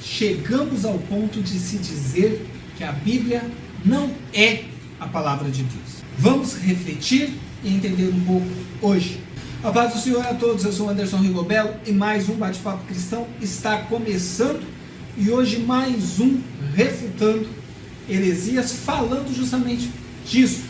chegamos ao ponto de se dizer que a Bíblia não é a palavra de Deus. Vamos refletir e entender um pouco hoje. A paz do Senhor a todos, eu sou Anderson Rigobello e mais um Bate-Papo Cristão está começando, e hoje mais um refutando heresias, falando justamente disso.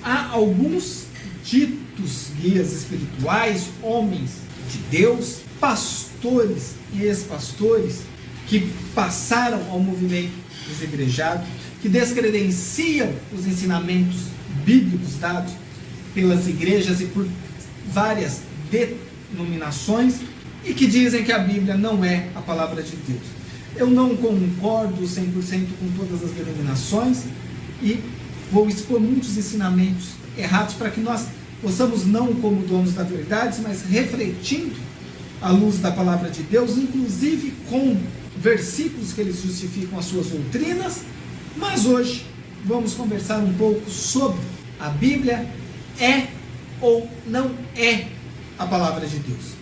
Há alguns ditos guias espirituais, homens de Deus, pastores e ex-pastores que passaram ao movimento desigrejado, que descredenciam os ensinamentos bíblicos dados pelas igrejas e por várias denominações e que dizem que a Bíblia não é a palavra de Deus. Eu não concordo 100% com todas as denominações e vou expor muitos ensinamentos errados para que nós possamos, não como donos da verdade, mas refletindo à luz da palavra de Deus, inclusive com versículos que eles justificam as suas doutrinas. Mas hoje vamos conversar um pouco sobre a Bíblia é ou não é a palavra de Deus.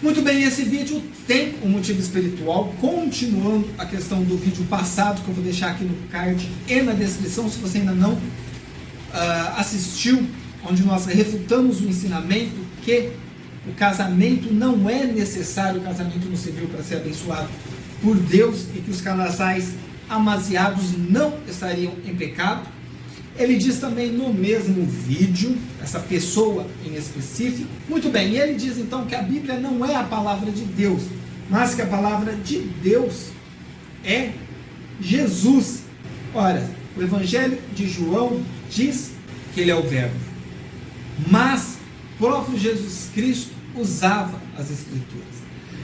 Muito bem, esse vídeo tem um motivo espiritual, continuando a questão do vídeo passado, que eu vou deixar aqui no card e na descrição, se você ainda não assistiu, onde nós refutamos o ensinamento que o casamento não é necessário, o casamento no civil, para ser abençoado por Deus, e que os casais amaziados não estariam em pecado. Ele diz também no mesmo vídeo, essa pessoa em específico, muito bem, e ele diz então que a Bíblia não é a palavra de Deus, mas que a palavra de Deus é Jesus. Ora, o Evangelho de João diz que ele é o Verbo, mas o próprio Jesus Cristo usava as Escrituras.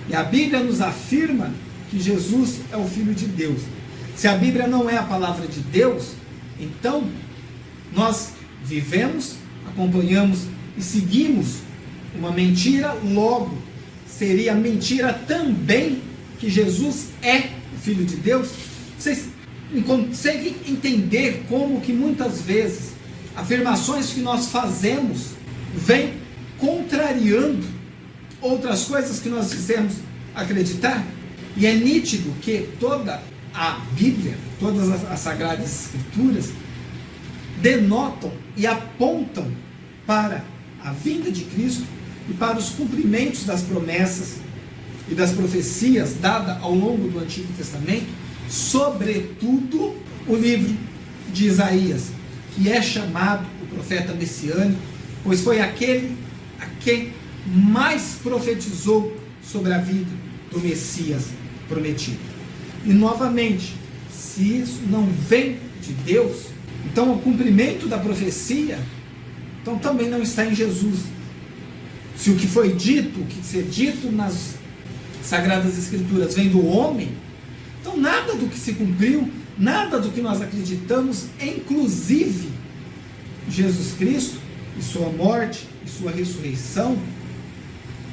E a Bíblia nos afirma que Jesus é o Filho de Deus. Se a Bíblia não é a palavra de Deus, então nós vivemos, acompanhamos e seguimos uma mentira, logo seria mentira também que Jesus é o Filho de Deus. Vocês conseguem entender como que muitas vezes afirmações que nós fazemos vêm contrariando outras coisas que nós dizemos acreditar? E é nítido que toda a Bíblia, todas as Sagradas Escrituras denotam e apontam para a vinda de Cristo e para os cumprimentos das promessas e das profecias dadas ao longo do Antigo Testamento, sobretudo o livro de Isaías, que é chamado o profeta messiânico, pois foi aquele a quem mais profetizou sobre a vida do Messias prometido. E novamente, se isso não vem de Deus, então o cumprimento da profecia então também não está em Jesus. Se o que foi dito, o que ser dito nas Sagradas Escrituras vem do homem, então nada do que se cumpriu, nada do que nós acreditamos, inclusive Jesus Cristo e sua morte e sua ressurreição,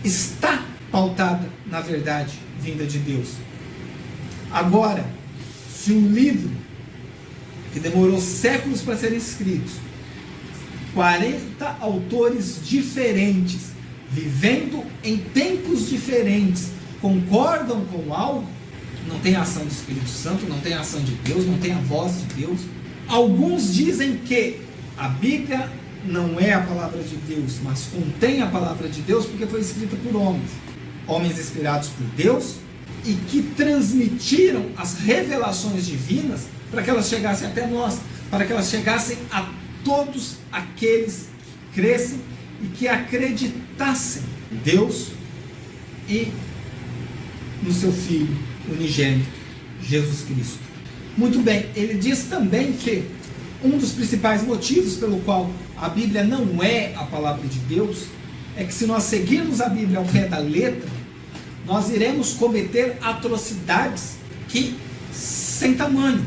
está pautada na verdade vinda de Deus. Agora, se um livro que demorou séculos para ser escrito, 40 autores diferentes, vivendo em tempos diferentes, concordam com algo, não tem a ação do Espírito Santo, não tem a ação de Deus, não tem a voz de Deus. Alguns dizem que a Bíblia não é a palavra de Deus, mas contém a palavra de Deus porque foi escrita por homens inspirados por Deus, e que transmitiram as revelações divinas para que elas chegassem até nós, para que elas chegassem a todos aqueles que crescem e que acreditassem em Deus e no seu Filho unigênito, Jesus Cristo. Muito bem, ele diz também que um dos principais motivos pelo qual a Bíblia não é a palavra de Deus é que, se nós seguirmos a Bíblia ao pé da letra, nós iremos cometer atrocidades que sem tamanho.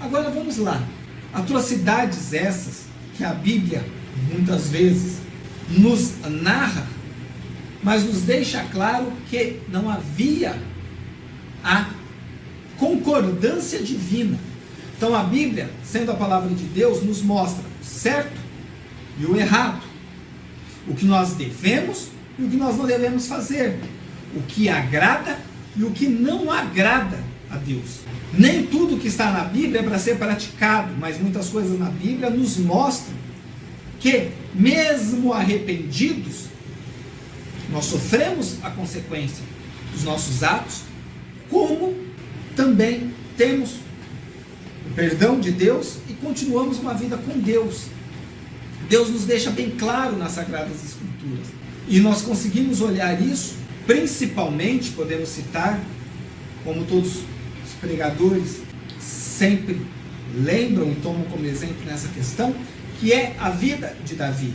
Agora vamos lá. Atrocidades essas que a Bíblia muitas vezes nos narra, mas nos deixa claro que não havia a concordância divina. Então a Bíblia, sendo a palavra de Deus, nos mostra o certo e o errado, o que nós devemos e o que nós não devemos fazer, o que agrada e o que não agrada a Deus. Nem tudo que está na Bíblia é para ser praticado, mas muitas coisas na Bíblia nos mostram que, mesmo arrependidos, nós sofremos a consequência dos nossos atos, como também temos o perdão de Deus e continuamos uma vida com Deus. Deus nos deixa bem claro nas Sagradas Escrituras. E nós conseguimos olhar isso, principalmente, podemos citar, como todos os pregadores sempre lembram e tomam como exemplo nessa questão, que é a vida de Davi.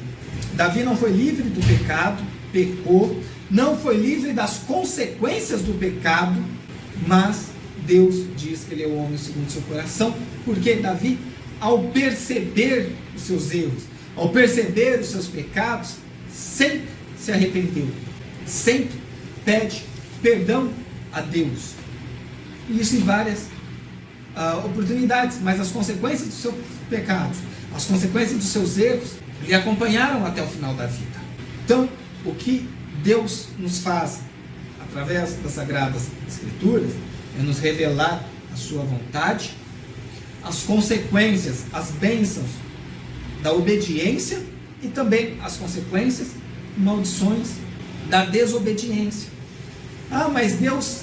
Davi não foi livre do pecado, pecou, não foi livre das consequências do pecado, mas Deus diz que ele é o homem segundo o seu coração, porque Davi, ao perceber os seus erros, ao perceber os seus pecados, sempre se arrependeu, sempre pede perdão a Deus. E isso em várias oportunidades, mas as consequências dos seus pecados, as consequências dos seus erros, lhe acompanharam até o final da vida. Então, o que Deus nos faz através das Sagradas Escrituras é nos revelar a sua vontade, as consequências, as bênçãos da obediência e também as consequências e maldições da desobediência. Mas Deus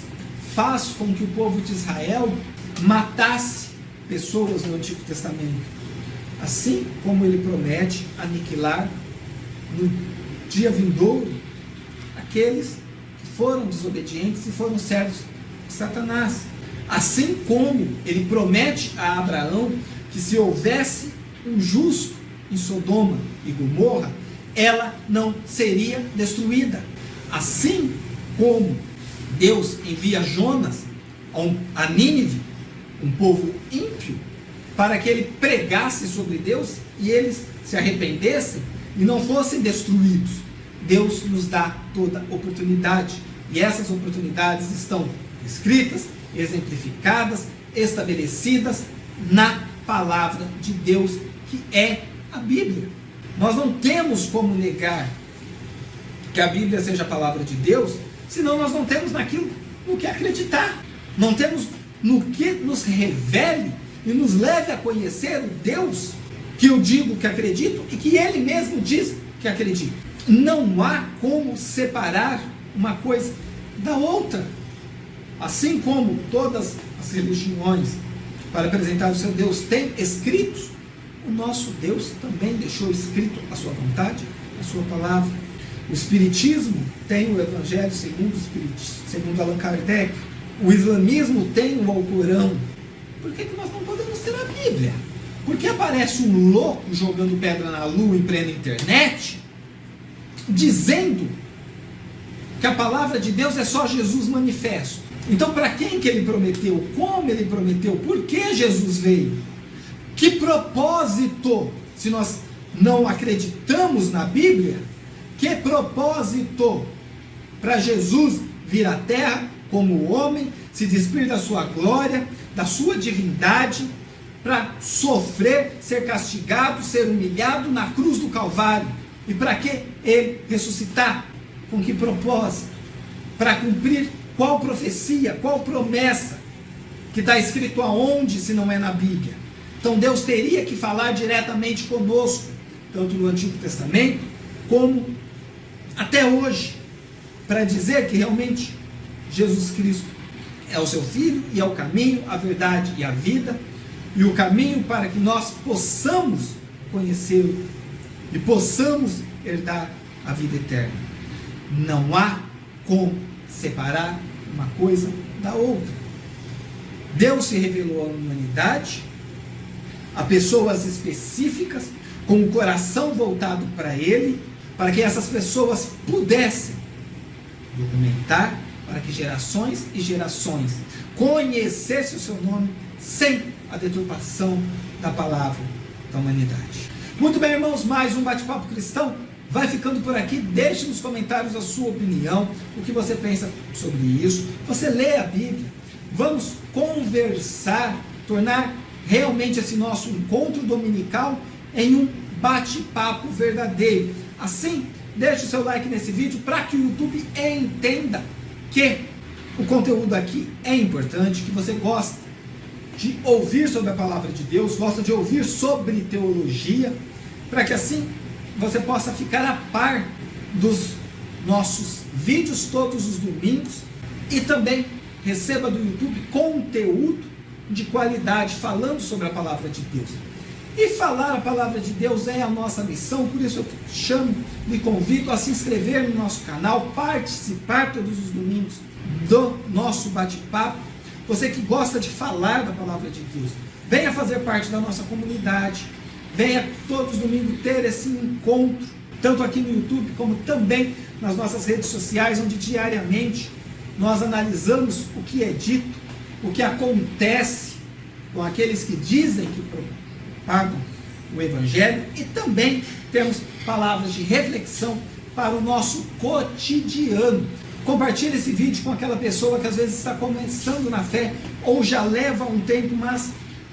faz com que o povo de Israel matasse pessoas no Antigo Testamento, assim como ele promete aniquilar no dia vindouro aqueles que foram desobedientes e foram servos de Satanás. Assim como ele promete a Abraão que se houvesse um justo em Sodoma e Gomorra, ela não seria destruída. Assim como Deus envia Jonas a Nínive, um povo ímpio, para que ele pregasse sobre Deus e eles se arrependessem e não fossem destruídos. Deus nos dá toda oportunidade, e essas oportunidades estão escritas, exemplificadas, estabelecidas na palavra de Deus, que é a Bíblia. Nós não temos como negar que a Bíblia seja a palavra de Deus, senão nós não temos naquilo no que acreditar, não temos no que nos revele e nos leve a conhecer o Deus que eu digo que acredito e que Ele mesmo diz que acredita. Não há como separar uma coisa da outra. Assim como todas as religiões, para apresentar o seu Deus, têm escritos, o nosso Deus também deixou escrito a sua vontade, a sua palavra. O Espiritismo tem o Evangelho segundo Allan Kardec. O Islamismo tem o Alcorão. Por que nós não podemos ter a Bíblia? Porque aparece um louco jogando pedra na lua em plena internet, dizendo que a palavra de Deus é só Jesus manifesto. Então, para quem que ele prometeu? Como ele prometeu? Por que Jesus veio? Que propósito? Se nós não acreditamos na Bíblia, que propósito para Jesus vir à Terra como homem, se despir da sua glória, da sua divindade, para sofrer, ser castigado, ser humilhado na cruz do Calvário? E para que ele ressuscitar? Com que propósito? Para cumprir qual profecia, qual promessa? Que está escrito aonde, se não é na Bíblia? Então Deus teria que falar diretamente conosco, tanto no Antigo Testamento, como até hoje, para dizer que realmente Jesus Cristo é o seu Filho, e é o caminho, a verdade e a vida, e o caminho para que nós possamos conhecê-lo e possamos herdar a vida eterna. Não há como separar uma coisa da outra. Deus se revelou à humanidade, a pessoas específicas, com o coração voltado para Ele, para que essas pessoas pudessem documentar, para que gerações e gerações conhecessem o seu nome sem a deturpação da palavra da humanidade. Muito bem, irmãos, mais um bate-papo cristão vai ficando por aqui. Deixe nos comentários a sua opinião, o que você pensa sobre isso. Você lê a Bíblia, vamos conversar, tornar realmente esse nosso encontro dominical em um bate-papo verdadeiro. Assim, deixe o seu like nesse vídeo para que o YouTube entenda que o conteúdo aqui é importante, que você gosta de ouvir sobre a palavra de Deus, gosta de ouvir sobre teologia, para que assim você possa ficar a par dos nossos vídeos todos os domingos e também receba do YouTube conteúdo de qualidade falando sobre a palavra de Deus. E falar a palavra de Deus é a nossa missão, por isso eu chamo e convido a se inscrever no nosso canal, participar todos os domingos do nosso bate-papo. Você que gosta de falar da palavra de Deus, venha fazer parte da nossa comunidade, venha todos os domingos ter esse encontro, tanto aqui no YouTube como também nas nossas redes sociais, onde diariamente nós analisamos o que é dito, o que acontece com aqueles que dizem que propagam o Evangelho, e também temos palavras de reflexão para o nosso cotidiano. Compartilhe esse vídeo com aquela pessoa que às vezes está começando na fé ou já leva um tempo, mas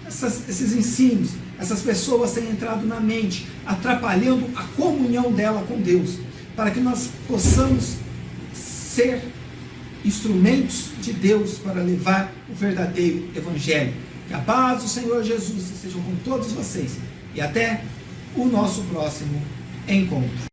esses ensinos, essas pessoas têm entrado na mente, atrapalhando a comunhão dela com Deus, para que nós possamos ser instrumentos de Deus para levar o verdadeiro Evangelho. Que a paz do Senhor Jesus esteja com todos vocês e até o nosso próximo encontro.